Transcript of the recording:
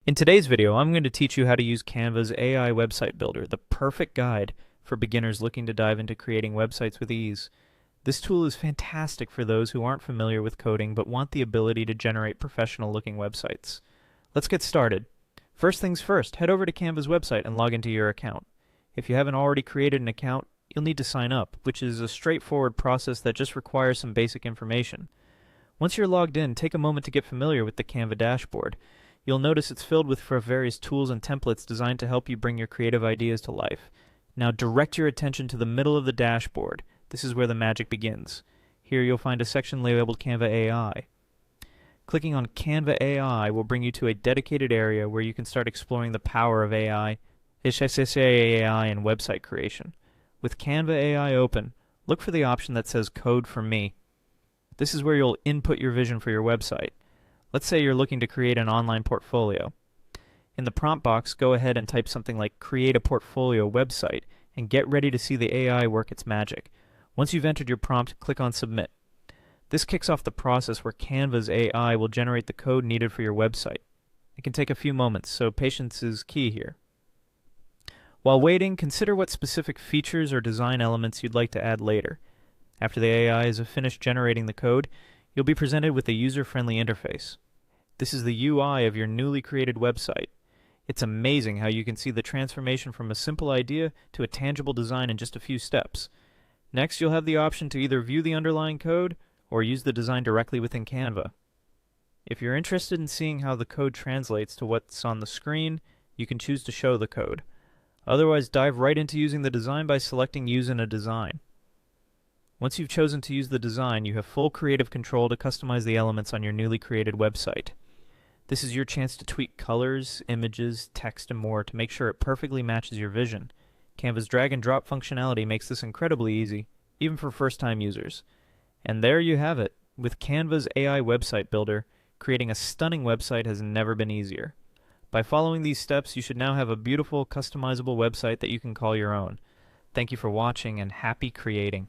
In today's video, I'm going to teach you how to use Canva's AI website builder, the perfect guide for beginners looking to dive into creating websites with ease. This tool is fantastic for those who aren't familiar with coding but want the ability to generate professional-looking websites. Let's get started. First things first, head over to Canva's website and log into your account. If you haven't already created an account, you'll need to sign up, which is a straightforward process that just requires some basic information. Once you're logged in, take a moment to get familiar with the Canva dashboard. You'll notice it's filled with various tools and templates designed to help you bring your creative ideas to life. Now direct your attention to the middle of the dashboard. This is where the magic begins. Here you'll find a section labeled Canva AI. Clicking on Canva AI will bring you to a dedicated area where you can start exploring the power of AI in website creation. With Canva AI open, look for the option that says Code for Me. This is where you'll input your vision for your website. Let's say you're looking to create an online portfolio. In the prompt box, go ahead and type something like Create a Portfolio Website and get ready to see the AI work its magic. Once you've entered your prompt, click on Submit. This kicks off the process where Canva's AI will generate the code needed for your website. It can take a few moments, so patience is key here. While waiting, consider what specific features or design elements you'd like to add later. After the AI is finished generating the code, you'll be presented with a user-friendly interface. This is the UI of your newly created website. It's amazing how you can see the transformation from a simple idea to a tangible design in just a few steps. Next, you'll have the option to either view the underlying code or use the design directly within Canva. If you're interested in seeing how the code translates to what's on the screen, you can choose to show the code. Otherwise, dive right into using the design by selecting Use in a Design. Once you've chosen to use the design, you have full creative control to customize the elements on your newly created website. This is your chance to tweak colors, images, text, and more to make sure it perfectly matches your vision. Canva's drag and drop functionality makes this incredibly easy, even for first-time users. And there you have it. With Canva's AI website builder, creating a stunning website has never been easier. By following these steps, you should now have a beautiful, customizable website that you can call your own. Thank you for watching, and happy creating.